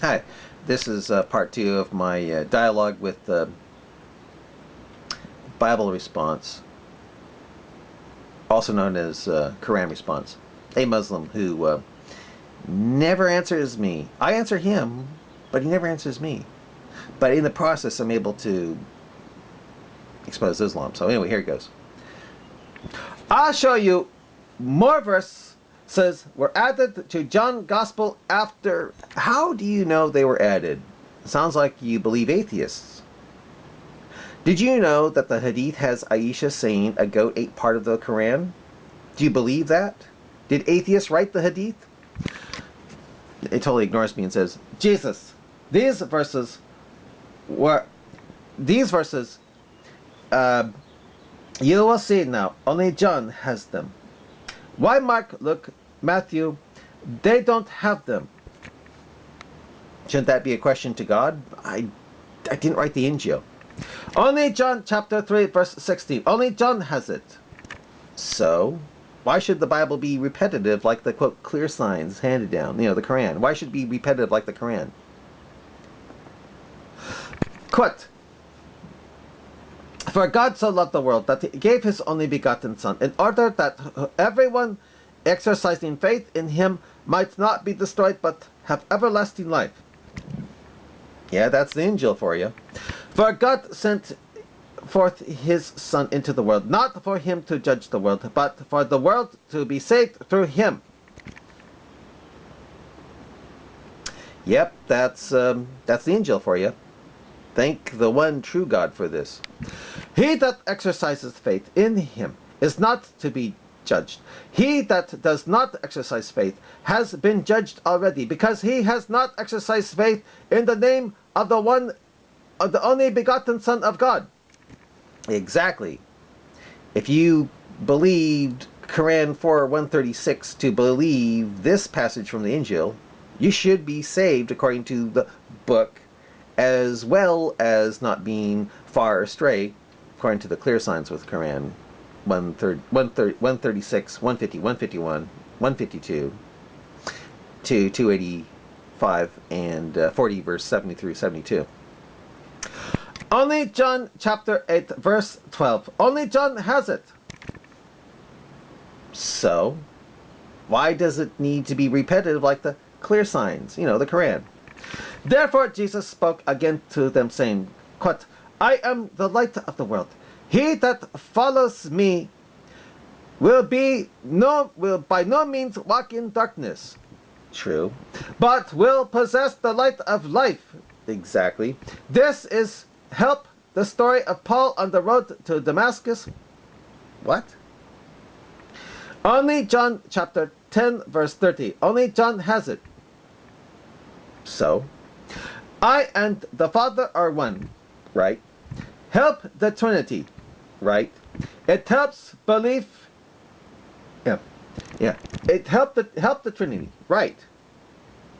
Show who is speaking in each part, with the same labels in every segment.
Speaker 1: Hi, this is part two of my dialogue with Bible response, also known as Quran response, a Muslim who never answers me. I answer him, but he never answers me. But in the process, I'm able to expose Islam. So anyway, here it goes. I'll show you more verses were added to John's Gospel after. How do you know they were added? Sounds like you believe atheists. Did you know that the Hadith has Aisha saying a goat ate part of the Quran? Do you believe that? Did atheists write the Hadith? It totally ignores me and says, Jesus, these verses, you will see now, only John has them. Why Mark, Luke, Matthew, they don't have them? Shouldn't that be a question to God? I didn't write the Injil. Only John chapter 3 verse 16. Only John has it. So, why should the Bible be repetitive like the, quote, clear signs handed down? You know, the Quran. Why should it be repetitive like the Quran? Quote, for God so loved the world that he gave his only begotten Son, in order that everyone exercising faith in him might not be destroyed but have everlasting life. Yeah, that's the Injil for you. For God sent forth his Son into the world, not for him to judge the world, but for the world to be saved through him. Yep, that's the Injil for you. Thank the one true God for this. He that exercises faith in him is not to be judged. He that does not exercise faith has been judged already, because he has not exercised faith in the name of the only begotten Son of God. Exactly. If you believed Quran 4:136 to believe this passage from the Injil, you should be saved according to the book, as well as not being far astray according to the clear signs with Quran 136, 150, 151, 152 to 285 and 40 verse 70 through 72. Only John chapter 8 verse 12. Only John has it. So, why does it need to be repetitive like the clear signs, you know, the Quran? Therefore Jesus spoke again to them, saying, quote, I am the light of the world. He that follows me will by no means walk in darkness. True. But will possess the light of life. Exactly. This is help the story of Paul on the road to Damascus. What? Only John chapter 10 verse 30. Only John has it. So, I and the Father are one, right? Help the Trinity, right? It helps belief. Yeah. It help the Trinity, right?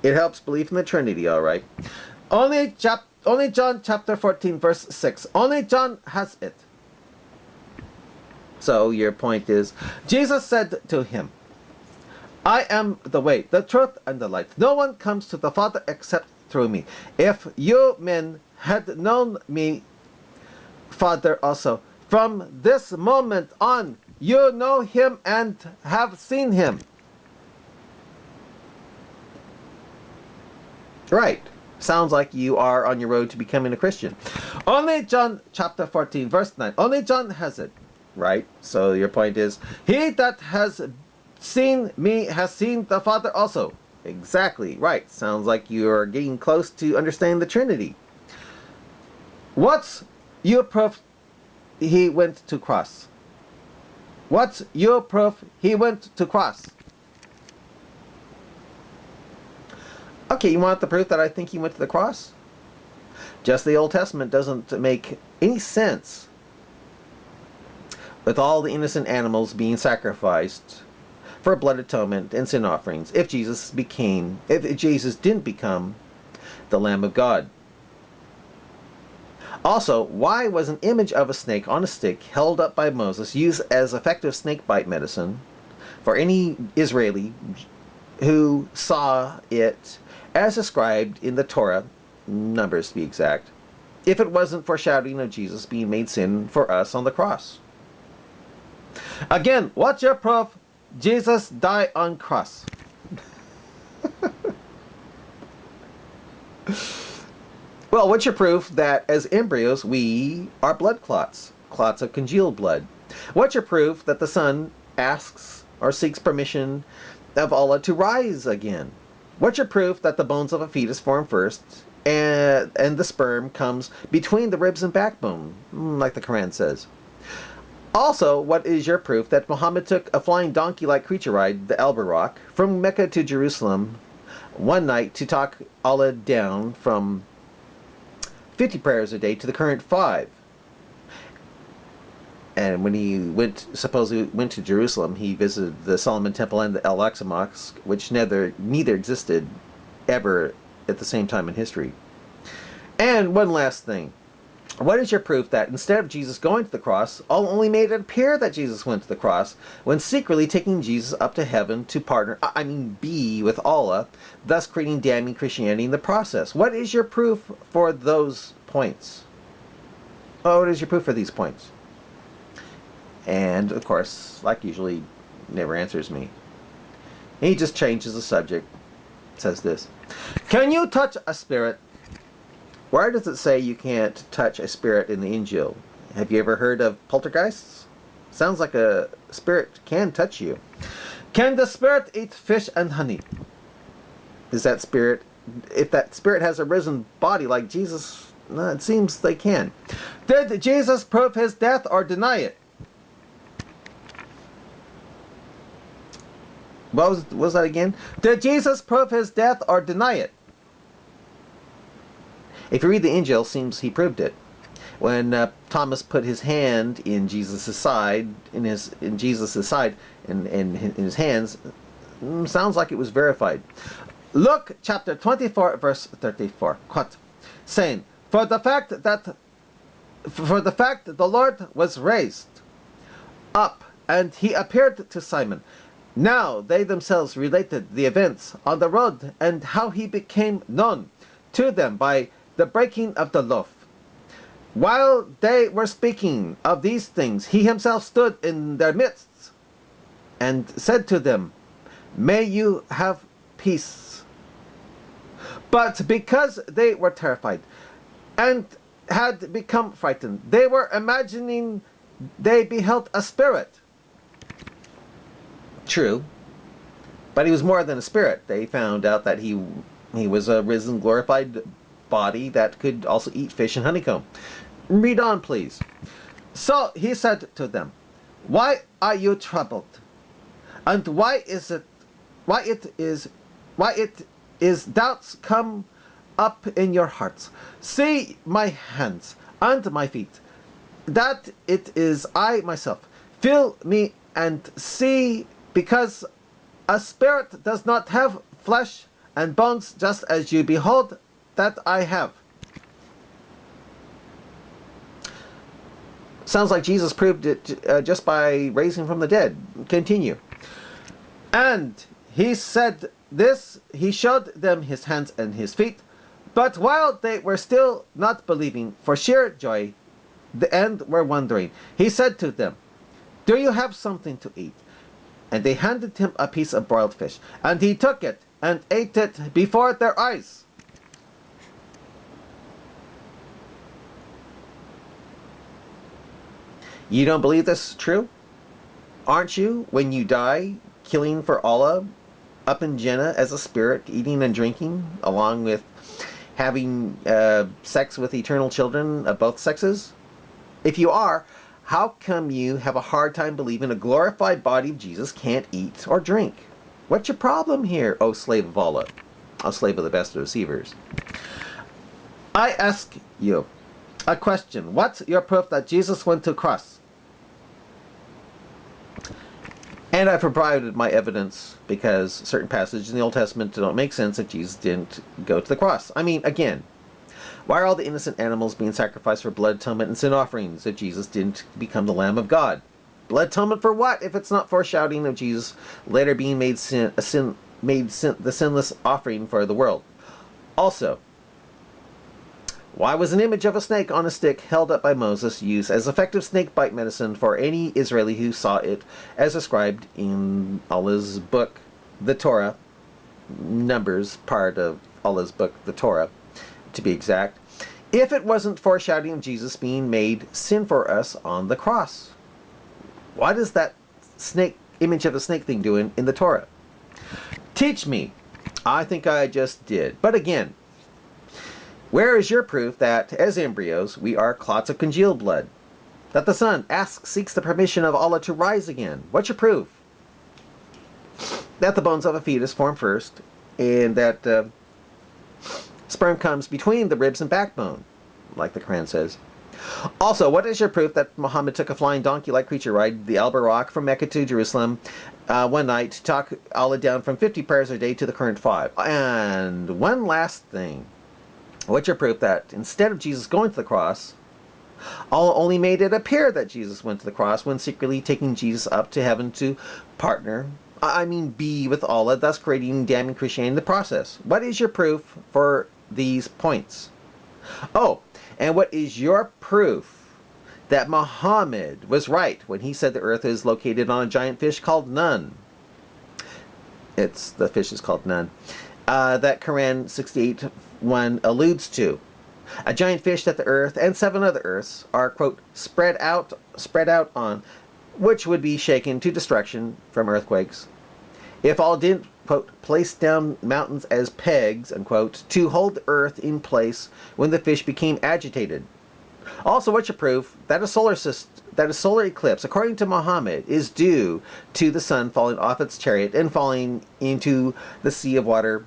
Speaker 1: It helps belief in the Trinity, all right. Only John chapter 14 verse 6. Only John has it. So your point is, Jesus said to him, I am the way, the truth, and the light. No one comes to the Father except through me. If you men had known me, Father also, from this moment on, you know him and have seen him. Right. Sounds like you are on your road to becoming a Christian. Only John chapter 14 verse 9. Only John has it. Right? So your point is, he that has seen me has seen the Father also. Exactly. Right. Sounds like you are getting close to understanding the Trinity. What's your proof he went to cross? What's your proof he went to cross? Okay, you want the proof that I think he went to the cross? Just the Old Testament doesn't make any sense with all the innocent animals being sacrificed for blood atonement and sin offerings if Jesus didn't become the Lamb of God. Also, why was an image of a snake on a stick held up by Moses used as effective snake bite medicine for any Israeli who saw it as described in the Torah, Numbers to be exact, if it wasn't foreshadowing of Jesus being made sin for us on the cross. Again, what's your proof Jesus died on cross? Well, what's your proof that as embryos we are blood clots, clots of congealed blood? What's your proof that the Son asks or seeks permission of Allah to rise again? What's your proof that the bones of a fetus form first and the sperm comes between the ribs and backbone, like the Quran says? Also, what is your proof that Muhammad took a flying donkey-like creature ride, the Al-Buraq, from Mecca to Jerusalem one night to talk Allah down from 50 prayers a day to the current 5? And when he supposedly went to Jerusalem, he visited the Solomon Temple and the Al-Aqsa Mosque, which neither existed ever at the same time in history. And one last thing. What is your proof that instead of Jesus going to the cross, Allah only made it appear that Jesus went to the cross when secretly taking Jesus up to heaven to be with Allah, thus creating damning Christianity in the process? What is your proof for those points? Oh, what is your proof for these points? And, of course, like usually, never answers me. He just changes the subject. Says this. Can you touch a spirit? Why does it say you can't touch a spirit in the Injil? Have you ever heard of poltergeists? Sounds like a spirit can touch you. Can the spirit eat fish and honey? Is that spirit, if that spirit has a risen body like Jesus, it seems they can. Did Jesus prove his death or deny it? What was that again? Did Jesus prove his death or deny it? If you read the Injil, it seems he proved it. When Thomas put his hand in Jesus' side, in his hands, sounds like it was verified. Luke chapter 24, verse 34. Quote, saying, For the fact that the Lord was raised up, and he appeared to Simon. Now they themselves related the events on the road and how he became known to them by the breaking of the loaf. While they were speaking of these things, he himself stood in their midst and said to them, May you have peace. But because they were terrified and had become frightened, they were imagining they beheld a spirit. True, but he was more than a spirit. They found out that he was a risen, glorified body that could also eat fish and honeycomb. Read on, please. So he said to them, Why are you troubled? And why it is doubts come up in your hearts? See my hands and my feet, that it is I myself. Feel me and see, because a spirit does not have flesh and bones, just as you behold that I have. Sounds like Jesus proved it just by raising from the dead. Continue. And he said this, he showed them his hands and his feet. But while they were still not believing for sheer joy, and were wondering, he said to them, Do you have something to eat? And they handed him a piece of broiled fish, and he took it and ate it before their eyes. You don't believe this is true? Aren't you, when you die, killing for Allah up in Jannah as a spirit, eating and drinking, along with having sex with eternal children of both sexes? If you are, how come you have a hard time believing a glorified body of Jesus can't eat or drink? What's your problem here, O slave of Allah, O slave of the best of deceivers? I ask you a question. What's your proof that Jesus went to the cross? And I provided my evidence because certain passages in the Old Testament don't make sense if Jesus didn't go to the cross. I mean, again, why are all the innocent animals being sacrificed for blood atonement and sin offerings if Jesus didn't become the Lamb of God? Blood atonement for what if it's not foreshadowing of Jesus later being made the sinless offering for the world? Also, why was an image of a snake on a stick held up by Moses used as effective snake bite medicine for any Israeli who saw it, as described in Allah's book, the Torah, Numbers, part of Allah's book, the Torah, to be exact, if it wasn't foreshadowing of Jesus being made sin for us on the cross? What is that snake image of a snake thing doing in the Torah? Teach me. I think I just did. But again, where is your proof that, as embryos, we are clots of congealed blood? That the Son seeks the permission of Allah to rise again? What's your proof? That the bones of a fetus form first, and that sperm comes between the ribs and backbone, like the Quran says. Also, what is your proof that Muhammad took a flying donkey-like creature ride the Al-Buraq from Mecca to Jerusalem one night to talk Allah down from 50 prayers a day to the current 5? And one last thing. What's your proof that instead of Jesus going to the cross, Allah only made it appear that Jesus went to the cross when secretly taking Jesus up to heaven to be with Allah, thus creating and damning Christianity in the process? What is your proof for these points? Oh, and what is your proof that Muhammad was right when he said the earth is located on a giant fish called Nun? The fish is called Nun. That Quran 68:1 alludes to. A giant fish that the earth and 7 other earths are, quote, spread out on, which would be shaken to destruction from earthquakes. If all didn't, quote, place down mountains as pegs, unquote, to hold the earth in place when the fish became agitated. Also, what's your proof that a solar eclipse, according to Muhammad, is due to the sun falling off its chariot and falling into the sea of water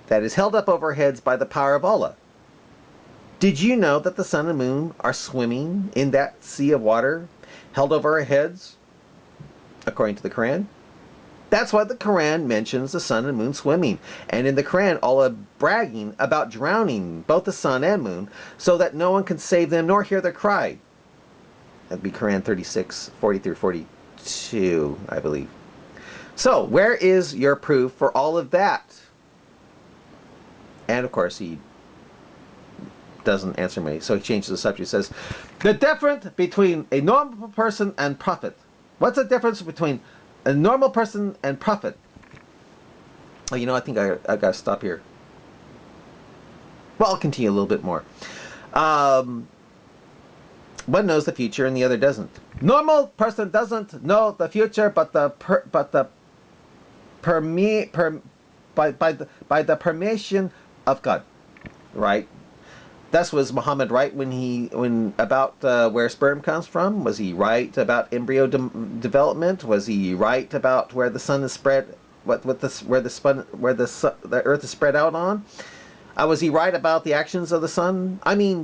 Speaker 1: that is held up over our heads by the power of Allah? Did you know that the sun and moon are swimming in that sea of water held over our heads, according to the Quran? That's why the Quran mentions the sun and moon swimming. And in the Quran, Allah bragging about drowning both the sun and moon so that no one can save them nor hear their cry. That'd be Quran 36:40 through 42, I believe. So, where is your proof for all of that? And of course, he doesn't answer me, so he changes the subject. He says, the difference between a normal person and prophet. What's the difference between a normal person and prophet? Oh, I think I got to stop here. Well, I'll continue a little bit more. One knows the future and the other doesn't. Normal person doesn't know the future, by the permission of God, right? Thus, was Muhammad right when about where sperm comes from? Was he right about embryo development? Was he right about where the sun is spread, where the earth is spread out on? Was he right about the actions of the sun?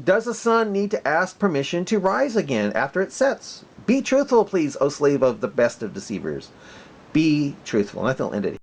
Speaker 1: Does the sun need to ask permission to rise again after it sets? Be truthful, please, O slave of the best of deceivers. Be truthful. And I think I'll end it here.